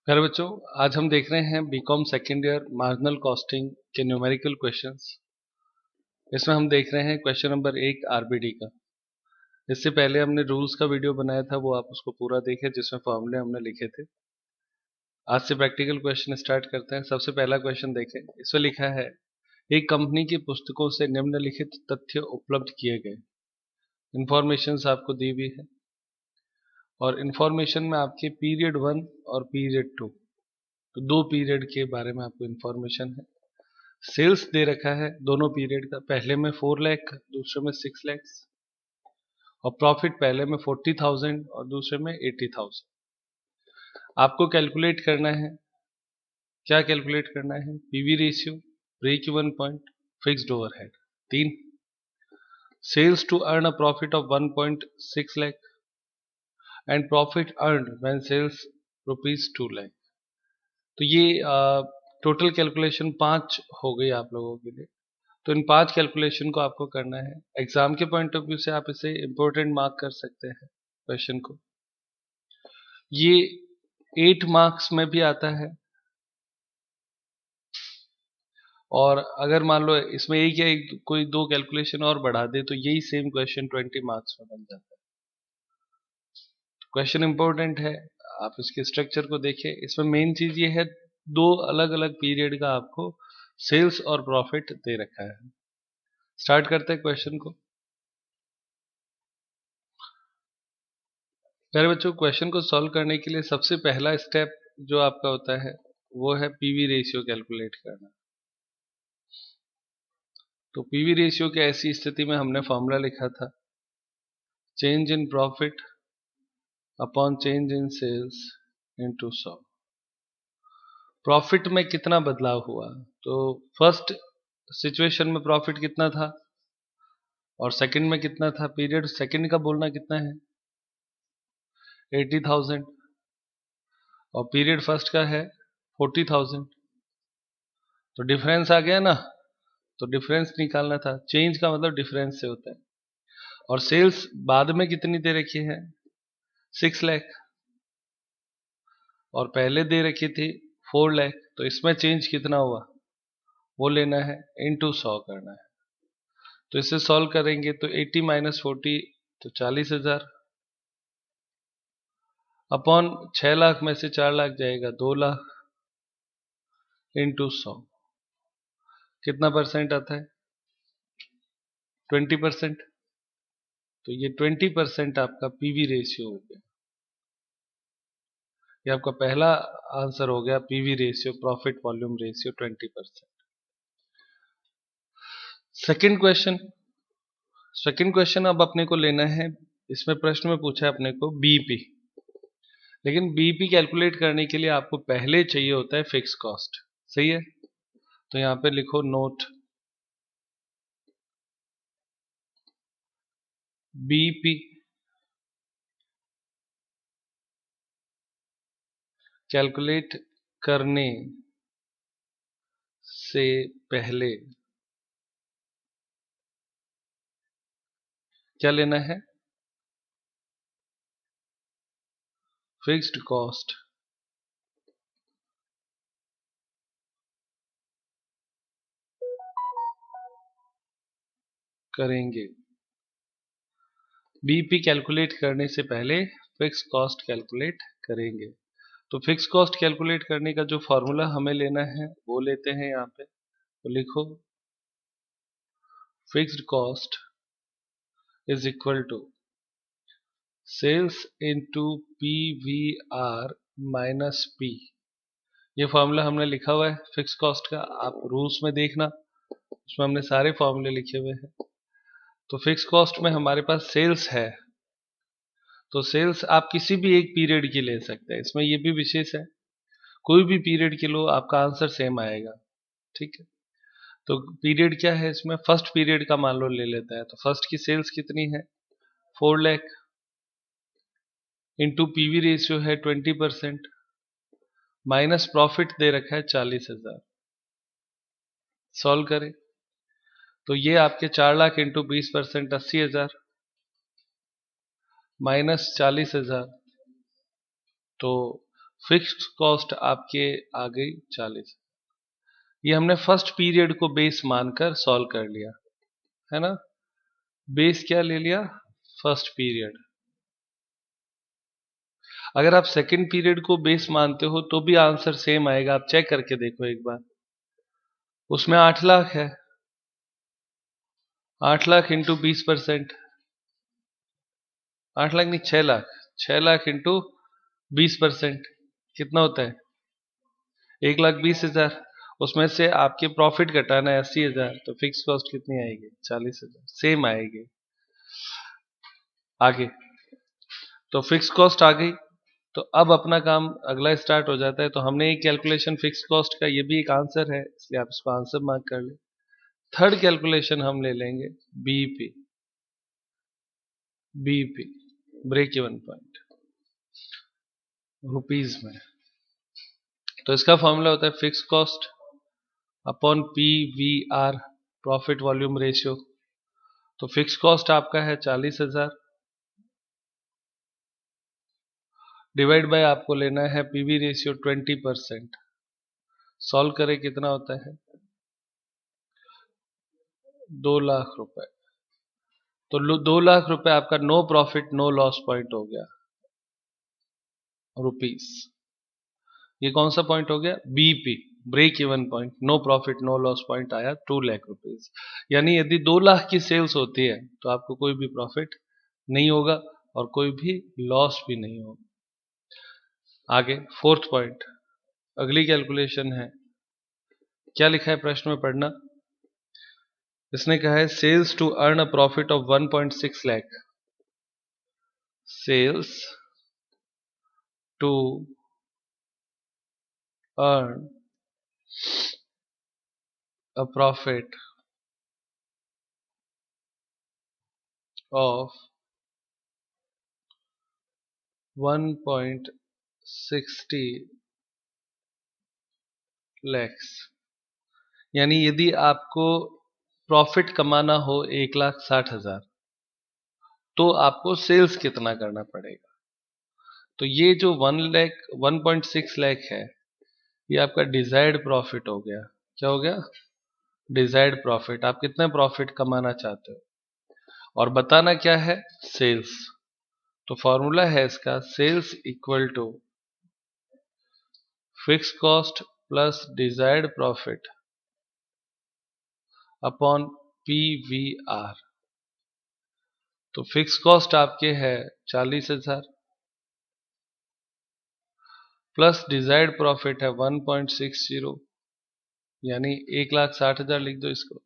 प्यारे बच्चों, आज हम देख रहे हैं B Com second year marginal costing के न्यूमेरिकल क्वेश्चंस। इसमें हम देख रहे हैं क्वेश्चन नंबर 1 आरबीडी का। इससे पहले हमने रूल्स का वीडियो बनाया था, वो आप उसको पूरा देखें जिसमें फॉर्मूले हमने लिखे थे। आज से प्रैक्टिकल क्वेश्चन स्टार्ट करते हैं। सबसे पहला क्वेश्चन देखें। इसमें लिखा है, एक कंपनी की पुस्तकों से निम्नलिखित तथ्य उपलब्ध किए गए। इंफॉर्मेशन आपको दी हुई है और इंफॉर्मेशन में आपके पीरियड 1 और पीरियड 2, तो दो पीरियड के बारे में आपको इंफॉर्मेशन है। सेल्स दे रखा है दोनों पीरियड का, पहले में 4 लाख, दूसरे में 6 लाख, और प्रॉफिट पहले में 40,000 और दूसरे में 80,000। आपको कैलकुलेट करना है, क्या कैलकुलेट करना है? PV ratio, break even point, fixed overhead. 3, sales to earn a profit of 1.6 lakh and profit earn when sales ₹2 lakh. तो ये टोटल कैलकुलेशन 5 हो गई आप लोगों के लिए। तो इन 5 कैलकुलेशन को आपको करना है। एग्जाम के पॉइंट ऑफ व्यू से आप इसे इंपॉर्टेंट मार्क कर सकते हैं क्वेश्चन को। ये 8 मार्क्स में भी आता है, और अगर मान लो इसमें एक या एक कोई दो कैलकुलेशन और बढ़ा दे तो यही सेम क्वेश्चन 20 मार्क्स में बन जाता है। क्वेश्चन इंपॉर्टेंट है, आप इसके स्ट्रक्चर को देखें। इसमें मेन चीज ये है, दो अलग अलग पीरियड का आपको सेल्स और प्रॉफिट दे रखा है। स्टार्ट करते हैं क्वेश्चन को। प्यारे बच्चों, क्वेश्चन को सॉल्व करने के लिए सबसे पहला स्टेप जो आपका होता है वो है पीवी रेशियो कैलकुलेट करना। तो पीवी रेशियो की ऐसी स्थिति में हमने फॉर्मूला लिखा था, change in profit upon change in sales into 100। Profit में कितना बदलाव हुआ? तो फर्स्ट सिचुएशन में प्रॉफिट कितना था और सेकंड में कितना था? पीरियड सेकंड का बोलना कितना है? 80,000, और पीरियड फर्स्ट का है 40,000। तो डिफरेंस आ गया ना, तो डिफरेंस निकालना था। चेंज का मतलब डिफरेंस से होता है। और सेल्स बाद में कितनी दे रखी है? 6 लाख, और पहले दे रखी थी 4 लाख। तो इसमें चेंज कितना हुआ वो लेना है, इनटू 100 करना है। तो इसे सॉल्व करेंगे तो 80 माइनस 40 तो 40,000, अपॉन 6 लाख में से 4 लाख जाएगा 2 लाख, इनटू 100। कितना परसेंट आता है? 20%। तो ये 20% आपका पीवी रेशियो हो गया। ये आपका पहला आंसर हो गया, PV ratio, profit volume ratio 20%। Second question अब अपने को लेना है। इसमें प्रश्न में पूछा है अपने को बीईपी, लेकिन बीईपी कैलकुलेट करने के लिए आपको पहले चाहिए होता है फिक्स कॉस्ट। सही है? तो यहां पे लिखो नोट, बीईपी कैलकुलेट करने से पहले क्या लेना है? फिक्स्ड कॉस्ट करेंगे। बीईपी कैलकुलेट करने से पहले फिक्स कॉस्ट कैलकुलेट करेंगे। तो फिक्स कॉस्ट कैलकुलेट करने का जो फॉर्मूला हमें लेना है वो लेते हैं यहाँ पे। तो लिखो, fixed cost is equal to sales into PVR minus P. ये फॉर्मूला हमने लिखा हुआ है फिक्स कॉस्ट का, आप रूल्स में देखना, उसमें हमने सारे फॉर्मूले लिखे हुए हैं। तो फिक्स कॉस्ट में हमारे पास सेल्स है, तो सेल्स आप किसी भी एक पीरियड की ले सकते हैं। इसमें ये भी विशेष है, कोई भी पीरियड के लो आपका आंसर सेम आएगा। ठीक है? तो पीरियड क्या है इसमें? फर्स्ट पीरियड का मान लो ले लेता है। तो फर्स्ट की सेल्स कितनी है? 4 लाख, इंटू पीवी रेशियो है 20%, माइनस प्रॉफिट दे रखा है 40,000। सॉल्व करें तो ये आपके 4 लाख इंटू 20% 80,000, माइनस 40,000, तो फिक्स्ड कॉस्ट आपके आ गई 40। ये हमने फर्स्ट पीरियड को बेस मानकर सॉल्व कर लिया है ना। बेस क्या ले लिया? First period. अगर आप सेकंड पीरियड को बेस मानते हो तो भी आंसर सेम आएगा, आप चेक करके देखो एक बार। उसमें 8 लाख है, 8 लाख इंटू 20%, 8 लाख नहीं 6 लाख, 6 लाख इंटू 20% कितना होता है? 1,20,000। उसमें से आपके प्रॉफिट घटाना है 80,000, तो फिक्स कॉस्ट कितनी आएगी? 40,000। सेम आएगी। आगे तो फिक्स कॉस्ट आ गई, तो अब अपना काम अगला स्टार्ट हो जाता है। तो हमने एक कैलकुलेशन फिक्स कॉस्ट का, ये भी एक आंसर है इसलिए आप इसको आंसर मार्क कर ले। थर्ड कैलकुलेशन हम ले लेंगे BP, BP break even point rupees में। तो इसका फॉर्मूला होता है fix cost upon P V R, profit volume ratio. तो फिक्स कॉस्ट आपका है 40,000, डिवाइड बाय आपको लेना है पीवी रेशियो 20%। सॉल्व करें कितना होता है? 2 लाख रुपए। तो 2 लाख रुपए आपका no profit no loss point हो गया रुपीस। ये कौन सा पॉइंट हो गया? BP, break even point, no profit no loss point आया 2 लाख रुपीज। यानी यदि 2 लाख की सेल्स होती है तो आपको कोई भी प्रॉफिट नहीं होगा और कोई भी लॉस भी नहीं होगा। आगे फोर्थ पॉइंट, अगली कैलकुलेशन है। क्या लिखा है प्रश्न में पढ़ना। इसने कहा है sales to earn a profit of 1.6 lakh, sales to earn a profit of 1.60 lakhs। यानी यदि आपको प्रॉफिट कमाना हो 1,60,000 तो आपको सेल्स कितना करना पड़ेगा? तो ये जो 1.6 लाख है, ये आपका डिजायर्ड प्रॉफिट हो गया। क्या हो गया? Desired profit. आप कितना प्रॉफिट कमाना चाहते हो और बताना क्या है? सेल्स। तो फॉर्मूला है इसका sales equal to fix cost plus desired profit upon P V R. तो फिक्स कॉस्ट आपके है 40,000 प्लस डिजायर्ड प्रॉफिट है 1.60, यानी 1,60,000 लिख दो इसको,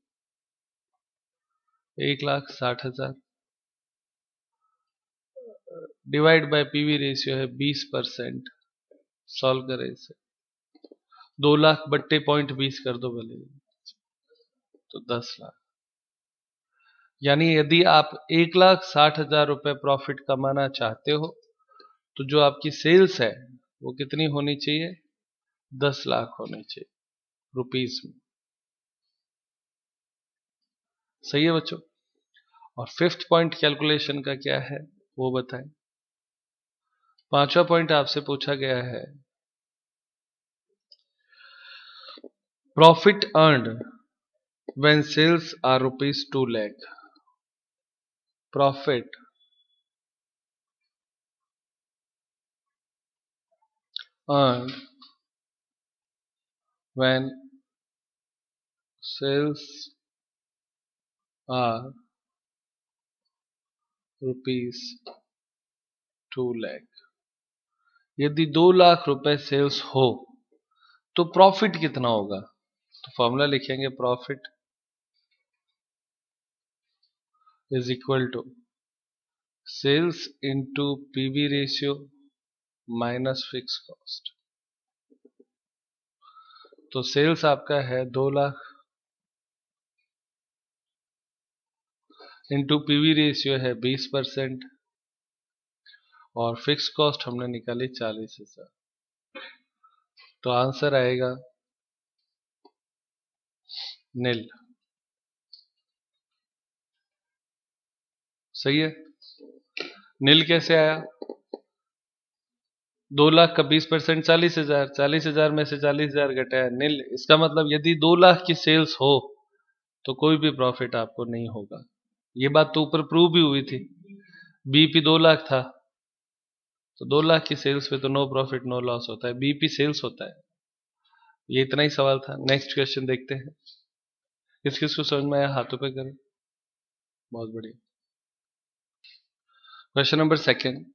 1,60,000 डिवाइड बाय पीवी रेशियो है 20%। सॉल्व करें इसे, 2 लाख बट्टे 0.20 कर दो भले, तो 10 लाख। यानी यदि आप 1,60,000 रुपए प्रॉफिट कमाना चाहते हो तो जो आपकी सेल्स है वो कितनी होनी चाहिए? 10 लाख होनी चाहिए रुपीस में। सही है बच्चों। और फिफ्थ पॉइंट कैलकुलेशन का क्या है वो बताएं। पांचवा पॉइंट आपसे पूछा गया है profit earned when sales are rupees 2 lakh. Profit earned when sales are rupees 2 lakh. यदि 2 लाख रुपए सेल्स हो तो प्रॉफिट कितना होगा? तो फॉर्मूला लिखेंगे profit is equal to sales into PV ratio minus fix cost. तो सेल्स आपका है 2 लाख इंटू पीवी रेशियो है 20% और फिक्स कॉस्ट हमने निकाली 40,000। तो आंसर आएगा नील। सही है। नील कैसे आया? 2 लाख का 20% 40,000, 40,000 में से 40,000 घटाया नील। इसका मतलब यदि 2 लाख की सेल्स हो तो कोई भी प्रॉफिट आपको नहीं होगा। ये बात तो ऊपर प्रूव भी हुई थी। बीपी 2 लाख था तो 2 लाख की सेल्स पे तो नो प्रॉफिट नो लॉस होता है, बीपी सेल्स होता है। ये इतना ही सवाल था। नेक्स्ट क्वेश्चन देखते हैं। किस किस को समझ में आया हाथों पे करें। बहुत बढ़िया। क्वेश्चन नंबर सेकंड,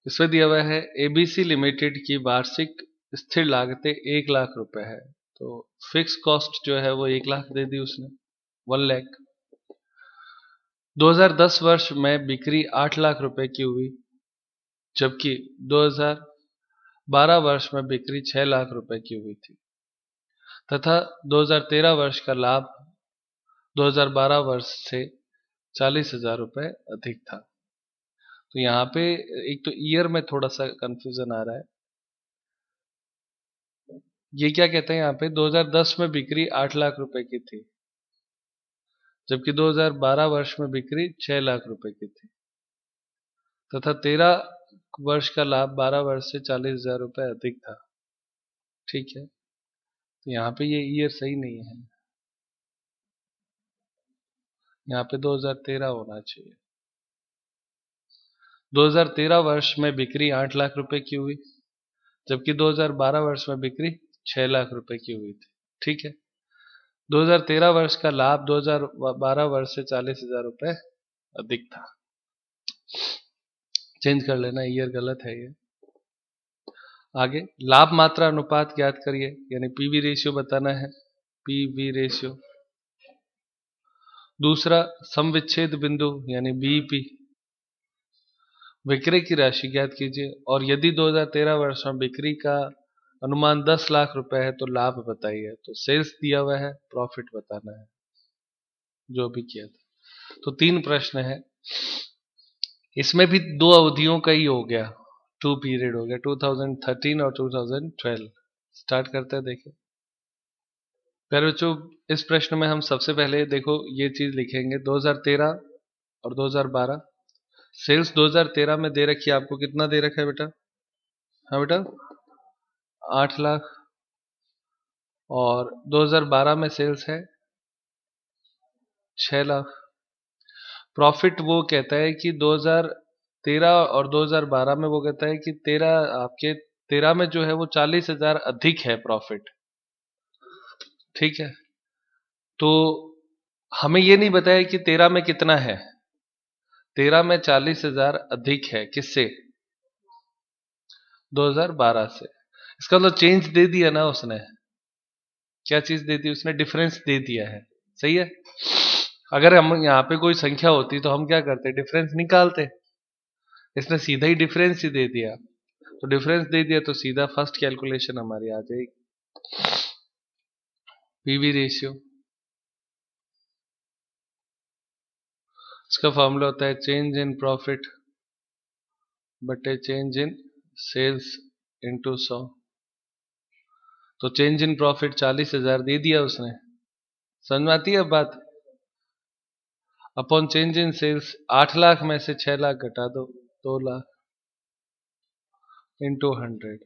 इसमें दिया हुआ है एबीसी लिमिटेड की वार्षिक स्थिर लागतें 1 लाख रुपए है। तो फिक्स कॉस्ट जो है वो 1 लाख दे दी उसने, 1 लाख। 2010 वर्ष में बिक्री 8 लाख रुपए की हुई, जबकि 2012 वर्ष में बिक्री 6 लाख रुपए की हुई थी, तथा 2013 वर्ष का लाभ 2012 वर्ष से 40,000 रुपए अधिक था। तो यहाँ पे एक तो ईयर में थोड़ा सा कंफ्यूजन आ रहा है। ये क्या कहते हैं यहाँ पे, 2010 में बिक्री 8 लाख रुपए की थी, जबकि 2012 वर्ष में बिक्री 6 लाख रुपए की थी, तथा 13 वर्ष का लाभ 12 वर्ष से 40,000 रुपए अधिक था। ठीक है, तो यहाँ पे ये ईयर सही नहीं है, यहाँ पे 2013 होना चाहिए। 2013 वर्ष में बिक्री 8 लाख रुपए की हुई, जबकि 2012 वर्ष में बिक्री 6 लाख रुपए की हुई थी। ठीक है, 2013 वर्ष का लाभ 2012 वर्ष से 40,000 रुपए अधिक था। चेंज कर लेना, ईयर गलत है ये। आगे लाभ मात्रा अनुपात ज्ञात करिए, यानी पीवी रेशियो बताना है, पीवी रेशियो। दूसरा सम विच्छेद बिंदु यानी बीईपी। विक्रय की राशि ज्ञात कीजिए, और यदि 2013 वर्ष में बिक्री का अनुमान 10 लाख रुपए है तो लाभ बताइए। तो सेल्स दिया हुआ है, प्रॉफिट बताना है जो भी किया था। तो 3 प्रश्न है, इसमें भी 2 अवधियों का ही हो गया, 2 पीरियड हो गया, 2013 और 2012। स्टार्ट करते हैं, देखें प्यारे बच्चों। इस प्रश्न में हम सबसे पहले देखो ये चीज लिखेंगे, 2013 और 2012। सेल्स 2013 में दे रखी है आपको, कितना दे रखा है बेटा? हाँ बेटा, 8 लाख। और 2012 में सेल्स है 6 लाख। प्रॉफिट वो कहता है कि 2013 और 2012 में वो कहता है कि 13 में जो है वो 40,000 अधिक है प्रॉफिट। ठीक है, तो हमें ये नहीं बताया कि 13 में कितना है। 13 में 40,000 अधिक है, किससे? 2012 से। इसका मतलब चेंज दे दिया ना उसने। क्या चीज दे दी उसने? डिफरेंस दे दिया है। सही है। अगर हम यहाँ पे कोई संख्या होती तो हम क्या करते? डिफरेंस निकालते। इसने सीधा ही डिफरेंस ही दे दिया, तो डिफरेंस दे दिया तो सीधा फर्स्ट कैलकुलेशन हमारी आ जाएगी, पीवी रेशियो। इसका फॉर्मूला होता है चेंज इन प्रॉफिट बटे चेंज इन सेल्स इंटू 100। तो चेंज इन प्रॉफिट 40,000 दे दिया उसने, समझ में आती है अब बात? Upon change in sales, 8 lakh में से 6 लाख घटा दो, 2 लाख इंटू 100।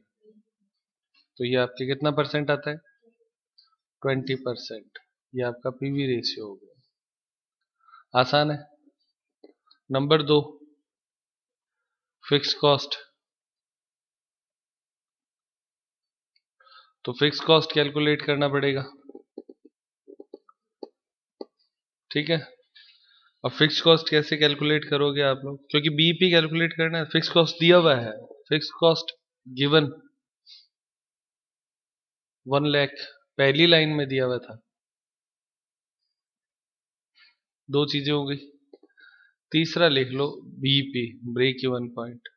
तो ये आपके कितना परसेंट आता है? 20%। ये आपका पीवी रेशियो हो गया। आसान है। Number 2, fix cost. तो फिक्स कॉस्ट कैलकुलेट करना पड़ेगा। ठीक है, अब फिक्स कॉस्ट कैसे कैलकुलेट करोगे आप लोग? क्योंकि बीईपी कैलकुलेट करना है, फिक्स कॉस्ट दिया हुआ है। फिक्स कॉस्ट गिवन 1 लाख, पहली लाइन में दिया हुआ था। 2 चीजें हो गई। तीसरा लिख लो BEP, break even point,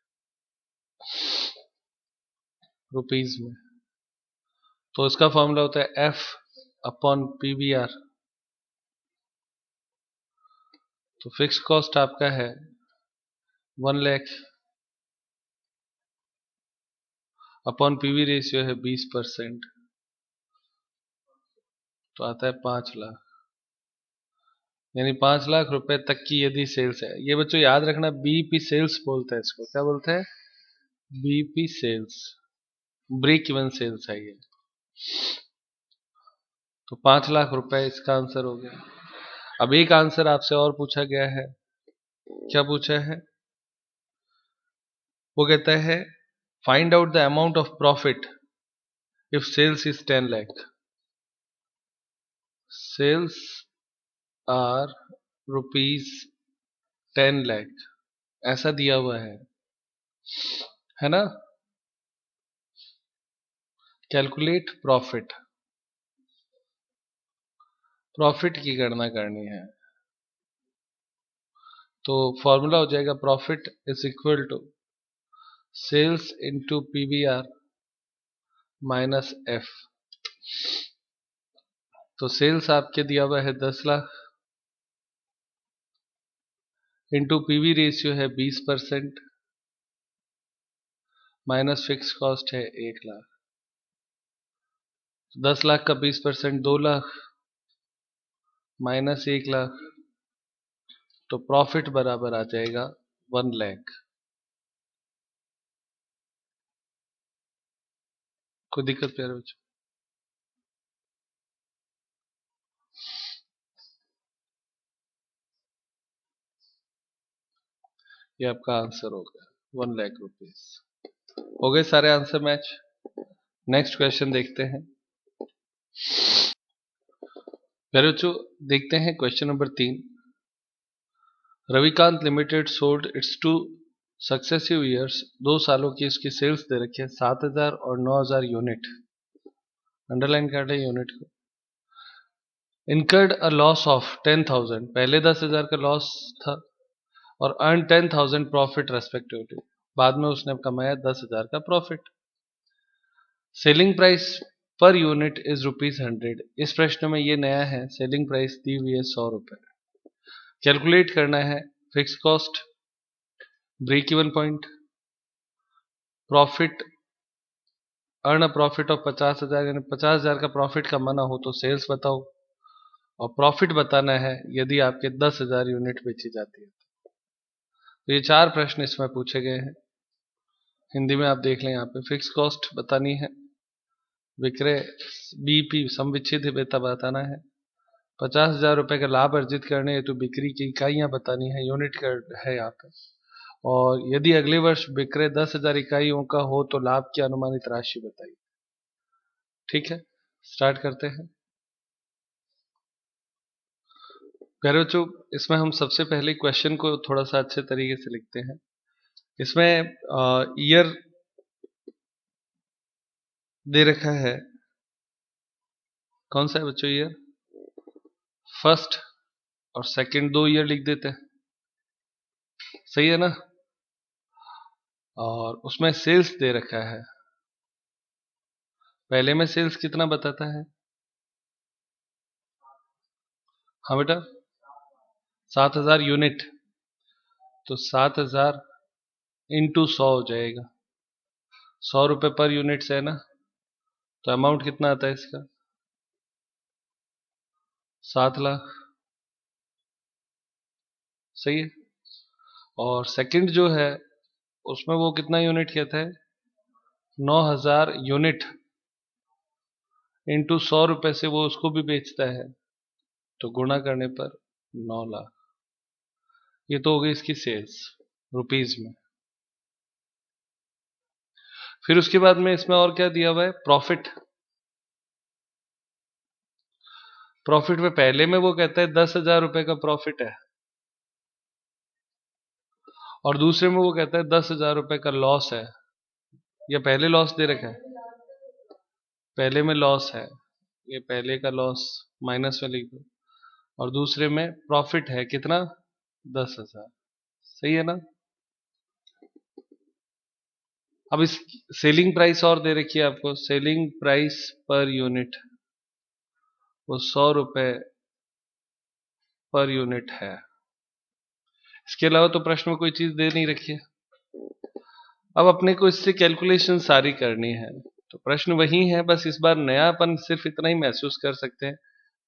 rupees में। तो इसका फॉर्मूला होता है एफ अपॉन पीवीआर। तो फिक्स कॉस्ट आपका है 1 लाख अपॉन पीवी रेशियो है 20%, तो आता है 5 लाख। यानी 5 लाख रुपए तक की यदि सेल्स है, ये बच्चों याद रखना, बीईपी सेल्स बोलते हैं इसको। क्या बोलते हैं? BP sales, break even sales है ये। तो 5 लाख रुपए इसका आंसर हो गया। अब एक आंसर आपसे और पूछा गया है। क्या पूछा है? वो कहता है find out the amount of profit if sales is 10 lakh. Sales are rupees 10 lakh, ऐसा दिया हुआ है ना। कैलकुलेट प्रॉफिट, प्रॉफिट की गणना करनी है। तो फॉर्मूला हो जाएगा profit is equal to sales into PVR minus F. तो सेल्स आपके दिया हुआ है 10 लाख, इंटू पीवी रेशियो है 20%, माइनस फिक्स कॉस्ट है 1 लाख। 10 लाख का 20% 2 लाख, माइनस 1 लाख, तो प्रॉफिट बराबर आ जाएगा 1 लाख। कोई दिक्कत प्यारे बच्चों? ये आपका आंसर हो गया 1 लाख रुपीज। हो गए सारे आंसर मैच। नेक्स्ट क्वेश्चन देखते हैं। प्यारे बच्चों देखते हैं question number 3। Ravikant limited sold it's 2 successive years, 2 सालों की इसकी सेल्स दे रखी है 7,000 और 9,000 यूनिट। अंडरलाइन कर है यूनिट को। इनकर्ड अ लॉस ऑफ 10,000, पहले 10,000 का लॉस था, और अर्न 10,000 प्रॉफिट रेस्पेक्टिवली, बाद में उसने कमाया 10,000 का profit. Selling price per unit is ₹100। इस प्रश्न में ये नया है, सेलिंग प्राइस दी हुई है 100 रुपए। कैलकुलेट करना है fix cost, break even point, profit, earn a profit of 50,000, यानी 50,000 का प्रॉफिट कमाना हो तो सेल्स बताओ, और प्रॉफिट बताना है यदि आपके 10,000 यूनिट बेची जाती है। तो ये 4 प्रश्न इसमें पूछे गए हैं। हिंदी में आप देख लें, यहाँ पे फिक्स कॉस्ट बतानी है, विक्रय बीपी सम विच्छेद वेतन बताना है, 50,000 रुपए का लाभ अर्जित करने हेतु बिक्री की इकाइयां बतानी है, यूनिट है यहाँ पे। और यदि अगले वर्ष विक्रय 10,000 इकाइयों का हो तो लाभ की अनुमानित राशि बताइए। ठीक है, स्टार्ट करते हैं। प्यारे बच्चों इसमें हम सबसे पहले क्वेश्चन को थोड़ा सा अच्छे तरीके से लिखते हैं। इसमें ईयर दे रखा है, कौन सा है बच्चों ईयर? फर्स्ट और सेकंड 2 ईयर लिख देते हैं, सही है ना। और उसमें सेल्स दे रखा है, पहले में सेल्स कितना बताता है? हाँ बेटा 7,000 यूनिट, तो 7,000 इंटू 100 हो जाएगा, 100 रुपए पर यूनिट से है ना। तो अमाउंट कितना आता है इसका? 7 लाख, सही है। और सेकंड जो है उसमें वो कितना यूनिट कहता है? 9,000 यूनिट, इंटू 100 रुपए से वो उसको भी बेचता है, तो गुणा करने पर 9 लाख। ये तो हो गई इसकी सेल्स रुपीज में। फिर उसके बाद में इसमें और क्या दिया हुआ है? प्रॉफिट। प्रॉफिट में पहले में वो कहता है 10,000 रुपए का प्रॉफिट है, और दूसरे में वो कहता है 10,000 रुपए का लॉस है। या पहले लॉस दे रखा है, पहले में लॉस है, ये पहले का लॉस माइनस में लिख दो, और दूसरे में प्रॉफिट है कितना? 10,000, सही है ना। अब इस सेलिंग प्राइस और दे रखी है आपको, सेलिंग प्राइस पर यूनिट वो 100 रुपए पर यूनिट है। इसके अलावा तो प्रश्न में कोई चीज दे नहीं रखी है। अब अपने को इससे कैलकुलेशन सारी करनी है, तो प्रश्न वही है, बस इस बार नयापन सिर्फ इतना ही महसूस कर सकते हैं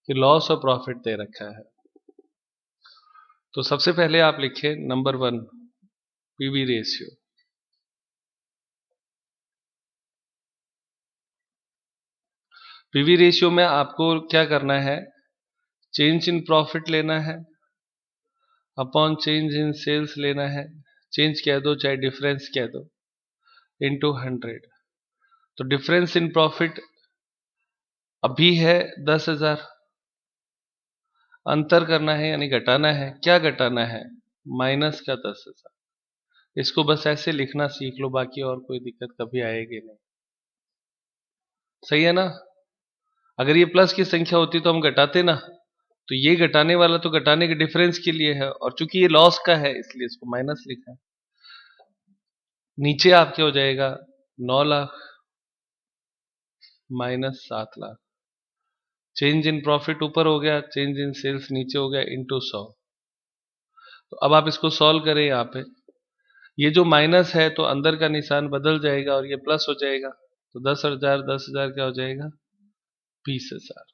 कि लॉस और प्रॉफिट दे रखा है। तो सबसे पहले आप लिखें number 1 PV ratio. PV ratio में आपको क्या करना है, चेंज इन प्रॉफिट लेना है अपॉन चेंज इन सेल्स लेना है, चेंज कह दो चाहे डिफरेंस कह दो, इनटू 100। तो डिफरेंस इन प्रॉफिट अभी है 10,000, अंतर करना है यानी घटाना है, क्या घटाना है, माइनस का 10,000। इसको बस ऐसे लिखना सीख लो, बाकी और कोई दिक्कत कभी आएगी नहीं। सही है ना? अगर ये प्लस की संख्या होती तो हम घटाते ना, तो ये घटाने वाला तो घटाने के डिफरेंस के लिए है, और चूंकि ये लॉस का है इसलिए इसको माइनस लिखा है। नीचे आपके हो जाएगा 9 lakh minus 7 lakh. Change in profit ऊपर हो गया, चेंज इन सेल्स नीचे हो गया, इंटू 100। तो अब आप इसको सॉल्व करें, यहाँ पे ये जो माइनस है तो अंदर का निशान बदल जाएगा और ये प्लस हो जाएगा, तो 10,000 10,000 क्या हो जाएगा, 20,000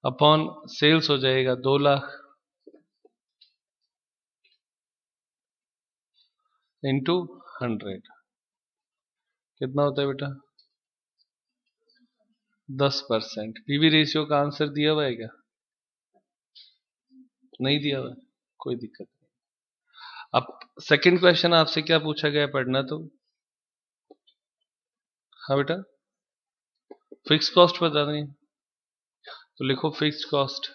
अपॉन सेल्स हो जाएगा 2 लाख इंटू 100। कितना होता है बेटा, 10%। पीवी रेशियो का आंसर दिया हुआ है क्या, नहीं दिया हुआ है, कोई दिक्कत नहीं। अब सेकंड क्वेश्चन आपसे क्या पूछा गया, पढ़ना तो। हाँ बेटा, फिक्स कॉस्ट बतानी है तो लिखो फिक्स कॉस्ट।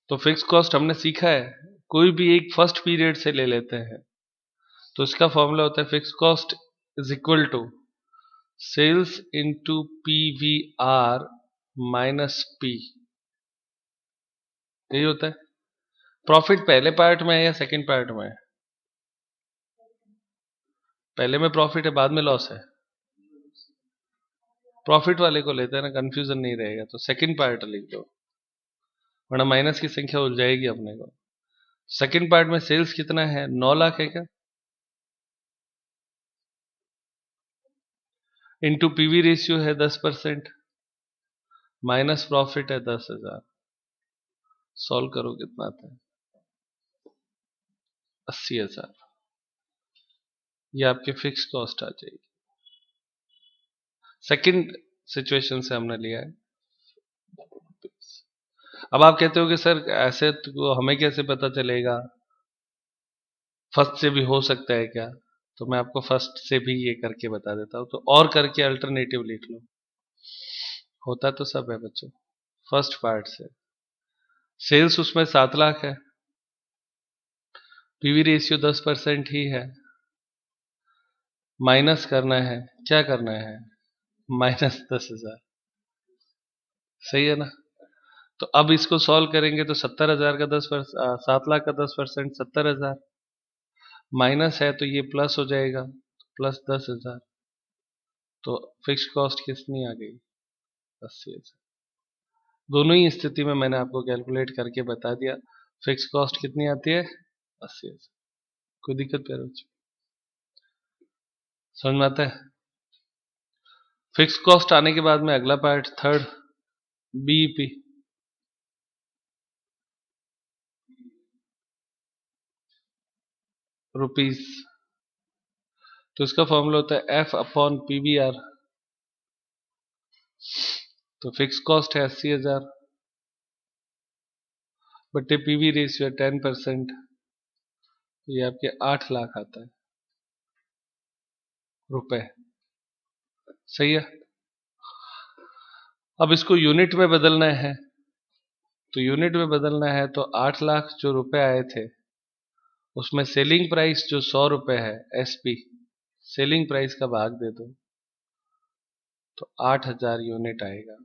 तो फिक्स कॉस्ट हमने सीखा है, कोई भी एक फर्स्ट पीरियड से ले लेते हैं, तो इसका फॉर्मूला होता है fix cost is equal to sales into PVR minus P. यही होता है। प्रॉफिट पहले पार्ट में है या सेकंड पार्ट में है, पहले में प्रॉफिट है बाद में लॉस है, प्रॉफिट वाले को लेते हैं ना, कंफ्यूजन नहीं रहेगा। तो सेकंड पार्ट लिख दो, वरना माइनस की संख्या उल जाएगी अपने को। सेकंड पार्ट में सेल्स कितना है, 9 लाख है क्या, इंटू पीवी रेशियो है 10%, माइनस प्रॉफिट है 10,000। सॉल्व करो कितना आता है, 80,000। ये आपके फिक्स कॉस्ट आ जाएगी। सेकंड सिचुएशन से हमने लिया है। अब आप कहते हो कि सर ऐसे तो हमें कैसे पता चलेगा, फर्स्ट से भी हो सकता है क्या, तो मैं आपको फर्स्ट से भी ये करके बता देता हूं, तो और करके अल्टरनेटिव लिख लो। होता तो सब है बच्चों। फर्स्ट पार्ट से सेल्स उसमें 7 लाख है, पीवी रेशियो 10% ही है, माइनस करना है, क्या करना है, माइनस 10,000। सही है ना? तो अब इसको सॉल्व करेंगे तो 70,000 का 7 लाख का 10% 70,000, माइनस है तो ये प्लस हो जाएगा, प्लस 10,000। तो फिक्स कॉस्ट कितनी आ गई, 80,000। दोनों ही स्थिति में मैंने आपको कैलकुलेट करके बता दिया, फिक्स कॉस्ट कितनी आती है, 80,000। कोई दिक्कत करो, समझ में आता है? फिक्स कॉस्ट आने के बाद में अगला पार्ट थर्ड, बीईपी। रुपीस। तो इसका फॉर्मूला होता है एफ अपॉन पीवीआर। तो फिक्स कॉस्ट है 80,000 बटे पीवी रेशियो है 10%, तो ये आपके 8 लाख आता है रुपए। सही है? अब इसको यूनिट में बदलना है, तो यूनिट में बदलना है तो 8 लाख जो रुपए आए थे उसमें सेलिंग प्राइस जो 100 रुपए है, एसपी, सेलिंग प्राइस का भाग दे दो तो 8,000 यूनिट आएगा।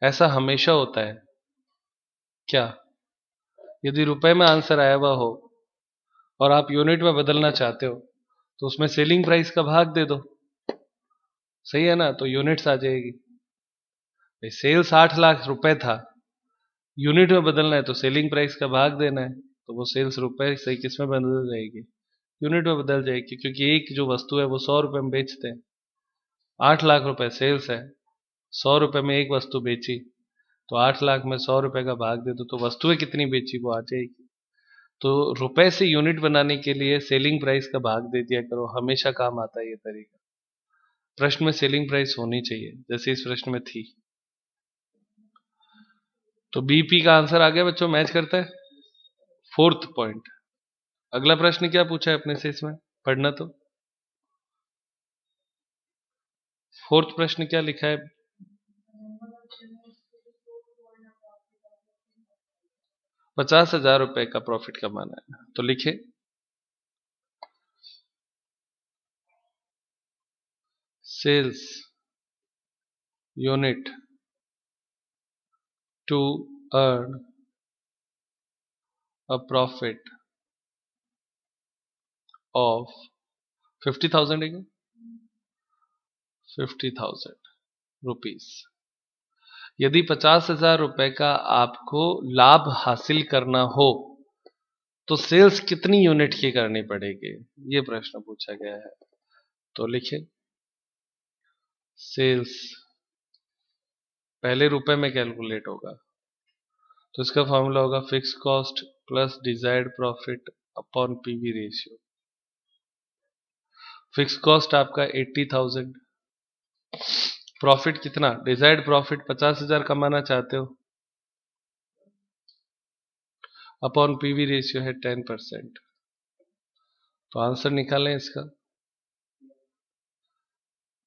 ऐसा हमेशा होता है क्या, यदि रुपए में आंसर आया हुआ हो और आप यूनिट में बदलना चाहते हो तो उसमें सेलिंग प्राइस का भाग दे दो। सही है ना? तो यूनिट्स आ जाएगी। भाई सेल्स 8 लाख रुपए था, यूनिट में बदलना है तो सेलिंग प्राइस का भाग देना है, तो वो सेल्स रुपए सही किस में बदल जाएगी, यूनिट में बदल जाएगी, क्योंकि एक जो वस्तु है वो 100 रुपए में बेचते हैं, 8 लाख रुपए सेल्स है, 100 रुपए में एक वस्तु बेची, तो 8 लाख में 100 रुपए का भाग दे दो तो वस्तुएं कितनी बेची वो आ जाएगी। तो रुपए से यूनिट बनाने के लिए सेलिंग प्राइस का भाग दे दिया करो, हमेशा काम आता है ये तरीका। प्रश्न में सेलिंग प्राइस होनी चाहिए, जैसे इस प्रश्न में थी। तो बीपी का आंसर आ गया बच्चों, मैच करता है। Fourth point. अगला प्रश्न क्या पूछा है अपने से, इसमें पढ़ना तो। फोर्थ प्रश्न क्या लिखा है? 50,000 रुपए का प्रॉफिट कमाना है, तो लिखे sales unit to earn a profit of 50,000 है, 50,000 रुपीज। यदि 50,000 रुपए का आपको लाभ हासिल करना हो तो सेल्स कितनी यूनिट की करनी पड़ेगी, ये प्रश्न पूछा गया है। तो लिखे सेल्स पहले रुपए में कैलकुलेट होगा, तो इसका फॉर्मूला होगा fix cost plus desired profit upon PV ratio. Fix cost आपका 80,000, प्रॉफिट कितना, डिजायर्ड प्रॉफिट 50,000 कमाना चाहते हो, अपॉन पीवी रेशियो है 10%। तो आंसर निकालें इसका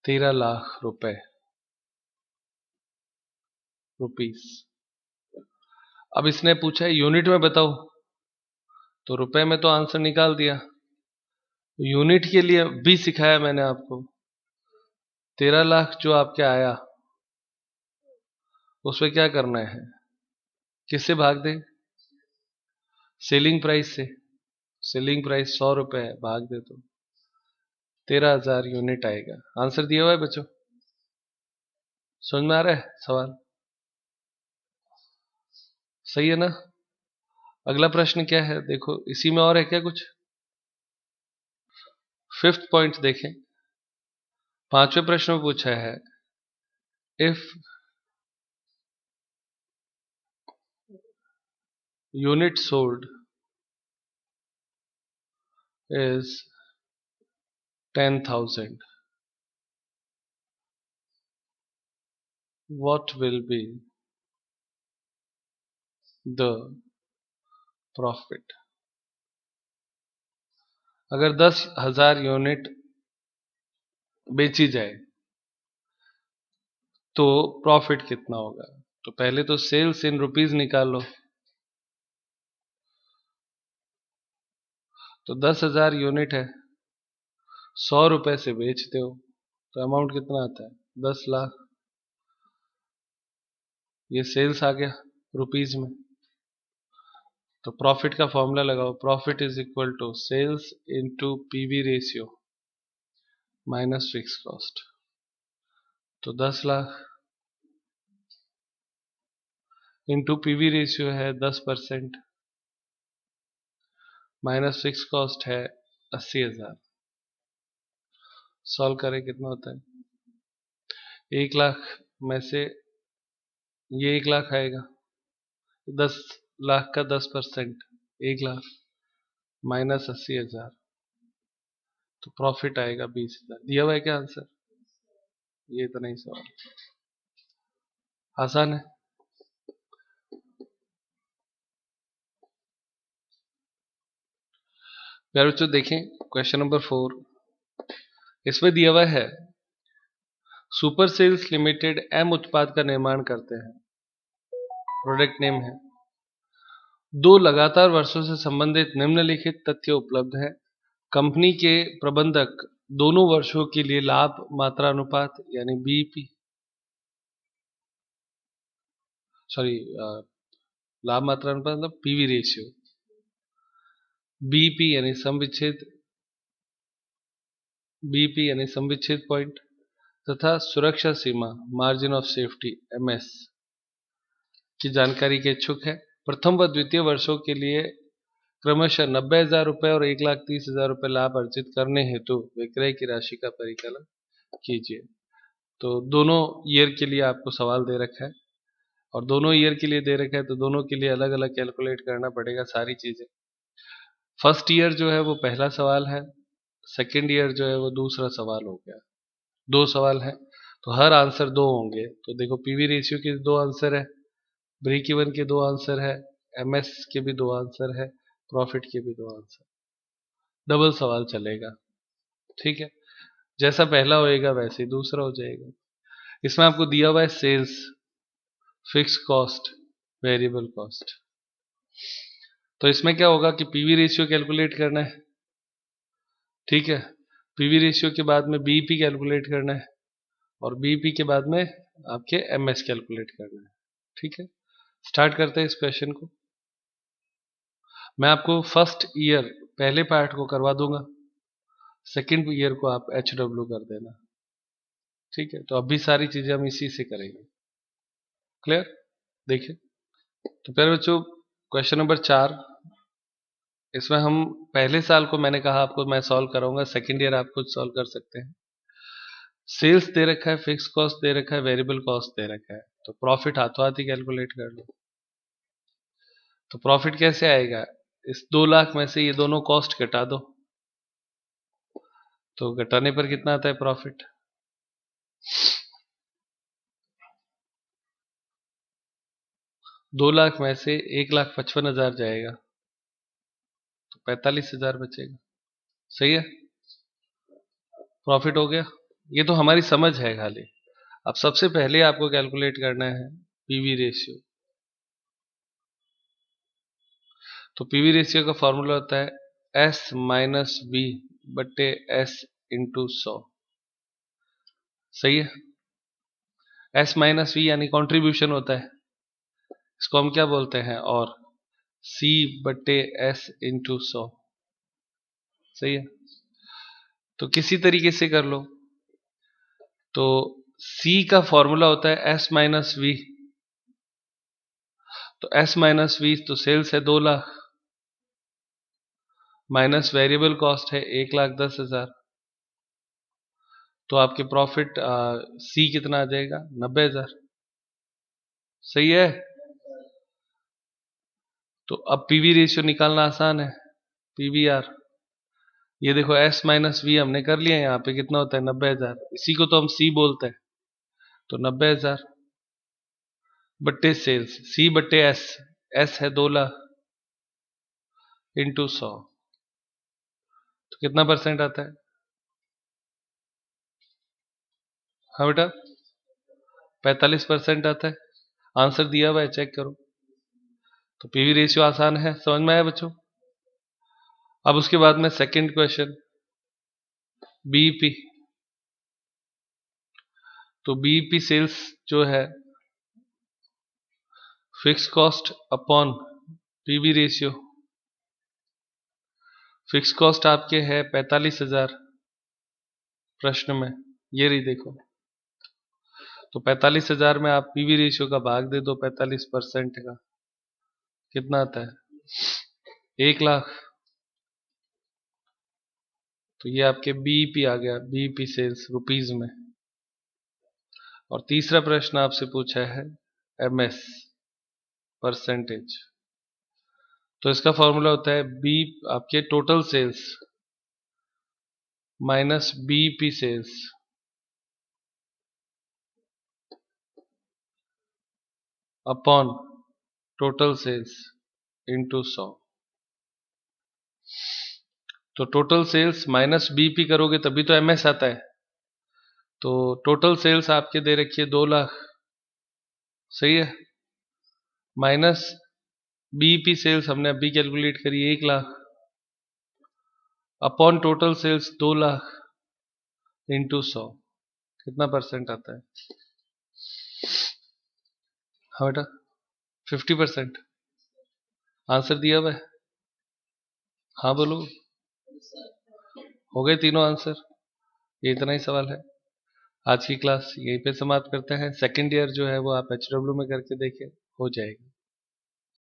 13 लाख रुपीस। अब इसने पूछा है यूनिट में बताओ, तो रुपए में तो आंसर निकाल दिया। यूनिट के लिए भी सिखाया मैंने आपको। 13 लाख जो आपके आया उसमें क्या करना है, किससे भाग दे, सेलिंग प्राइस से। सेलिंग प्राइस 100 रुपए है, भाग दे तो 13,000 यूनिट आएगा। आंसर दिया हुआ है बच्चों, समझ में आ रहा है सवाल? सही है ना? अगला प्रश्न क्या है देखो, इसी में और है क्या कुछ? फिफ्थ पॉइंट देखें, पांचवें प्रश्न में पूछा है if unit sold is 10,000, what will be the profit? अगर 10,000 यूनिट बेची जाए तो प्रॉफिट कितना होगा? तो पहले तो सेल्स इन रुपीज निकालो, तो 10,000 यूनिट है, 100 रुपए से बेचते हो तो अमाउंट कितना आता है, 10 लाख। ये सेल्स आ गया रुपीज में। तो प्रॉफिट का फॉर्मूला लगाओ, profit is equal to sales into PV ratio minus fix cost. तो 10 लाख इंटू पीवी रेशियो है 10%, माइनस फिक्स कॉस्ट है 80,000। सॉल्व करें कितना होता है, 1 लाख में से ये 1 लाख आएगा, 10 लाख का 10%, 1 लाख माइनस 80,000, तो प्रॉफिट आएगा 20,000। दिया हुआ है क्या आंसर? ये इतना ही सवाल, आसान है। प्यारे बच्चों देखें क्वेश्चन नंबर 4, इसमें दिया हुआ है सुपर सेल्स लिमिटेड एम उत्पाद का निर्माण करते हैं, प्रोडक्ट नेम है। 2 लगातार वर्षों से संबंधित निम्नलिखित तथ्य उपलब्ध है। कंपनी के प्रबंधक दोनों वर्षों के लिए लाभ मात्रा अनुपात यानी बीईपी, सॉरी लाभ मात्रा अनुपात मतलब पीवी रेशियो, बीईपी यानी सम विच्छेद पॉइंट, तथा सुरक्षा सीमा मार्जिन ऑफ सेफ्टी एमएस की जानकारी के इच्छुक है। प्रथम व द्वितीय वर्षों के लिए क्रमशः 90,000 रुपए और 1,30,000 रुपए लाभ अर्जित करने हेतु विक्रय की राशि का परिकलन कीजिए। तो दोनों ईयर के लिए आपको सवाल दे रखा है, और दोनों ईयर के लिए दे रखा है तो दोनों के लिए अलग अलग कैलकुलेट करना पड़ेगा सारी चीजें। फर्स्ट ईयर जो है वो पहला सवाल है, सेकेंड ईयर जो है वो दूसरा सवाल हो गया। 2 सवाल है तो हर आंसर 2 होंगे। तो देखो पीवी रेशियो के 2 आंसर है, ब्रेक इवन के 2 आंसर है, एमएस के भी 2 आंसर है, प्रॉफिट के भी 2 आंसर। डबल सवाल चलेगा, ठीक है। जैसा पहला होएगा वैसे ही दूसरा हो जाएगा। इसमें आपको दिया हुआ है sales, fix cost, variable cost. तो इसमें क्या होगा कि पीवी रेशियो कैलकुलेट करना है, ठीक है। पीवी रेशियो के बाद में बीईपी कैलकुलेट करना है और बीईपी के बाद में आपके एमएस कैलकुलेट करना है, ठीक है। स्टार्ट करते हैं इस क्वेश्चन को। मैं आपको फर्स्ट ईयर पहले पार्ट को करवा दूंगा, सेकंड ईयर को आप HW कर देना, ठीक है। तो अभी सारी चीजें हम इसी से करेंगे, क्लियर। देखिए तो प्यारे बच्चों, क्वेश्चन नंबर 4, इसमें हम पहले साल को मैंने कहा आपको मैं सॉल्व कराऊंगा, सेकंड ईयर आप खुद सॉल्व कर सकते हैं। सेल्स दे रखा है, फिक्स कॉस्ट दे रखा है, वेरिएबल कॉस्ट दे रखा है, तो प्रॉफिट हाथों हाथ ही कैलकुलेट कर लो। तो प्रॉफिट कैसे आएगा, इस 2 लाख में से ये दोनों कॉस्ट घटा दो, तो घटाने पर कितना आता है प्रॉफिट। 2 लाख में से 1,55,000 जाएगा तो 45,000 बचेगा, सही है। प्रॉफिट हो गया। ये तो हमारी समझ है खाली। अब सबसे पहले आपको कैलकुलेट करना है पीवी रेशियो। तो पीवी रेशियो का फॉर्मूला होता है S माइनस बी बट्टे S इंटू 100, सही है। S माइनस वी यानी कॉन्ट्रीब्यूशन होता है, इसको हम क्या बोलते हैं, और C बट्टे S इंटू 100, सही है। तो किसी तरीके से कर लो। तो C का फॉर्मूला होता है S माइनस वी, तो S माइनस वी तो सेल्स है 2 लाख, माइनस वेरिएबल कॉस्ट है 1,10,000, तो आपके प्रॉफिट C कितना आ जाएगा, 90,000, सही है। तो अब पीवी रेशियो निकालना आसान है, पीवीआर। ये देखो S माइनस वी हमने कर लिया, यहाँ पे कितना होता है 90,000, इसी को तो हम C बोलते हैं। तो 90,000 बट्टे सेल्स, C बट्टे S है 2 लाख इंटू 100, तो कितना परसेंट आता है। हाँ बेटा 45% आता है, आंसर दिया हुआ है चेक करो। तो पीवी रेशियो आसान है, समझ में आया बच्चों। अब उसके बाद में सेकंड क्वेश्चन बीईपी। तो बीईपी सेल्स जो है fix cost upon PV ratio. Fix cost आपके है 45,000 प्रश्न में, ये रही देखो। तो 45,000 में आप पीवी रेशियो का भाग दे दो 45% का, कितना आता है 1 लाख। तो ये आपके बीईपी आ गया, बीईपी सेल्स रुपीज में। और तीसरा प्रश्न आपसे पूछा है एमएस परसेंटेज। तो इसका फॉर्मूला होता है बी आपके total sales minus BEP sales upon total sales into 100। तो टोटल सेल्स माइनस बीईपी करोगे तभी तो एमएस आता है। तो टोटल सेल्स आपके दे रखी है 2 लाख, सही है, माइनस बीईपी सेल्स हमने अभी कैलकुलेट करी 1 lakh, upon total sales 2 lakh into 100, कितना परसेंट आता है। हाँ बेटा 50%, आंसर दिया हुआ है। हाँ बोलो, हो गए तीनों आंसर, ये इतना ही सवाल है। आज की क्लास यहीं पे समाप्त करते हैं। सेकंड ईयर जो है वो आप HW में करके देखें, हो जाएगी।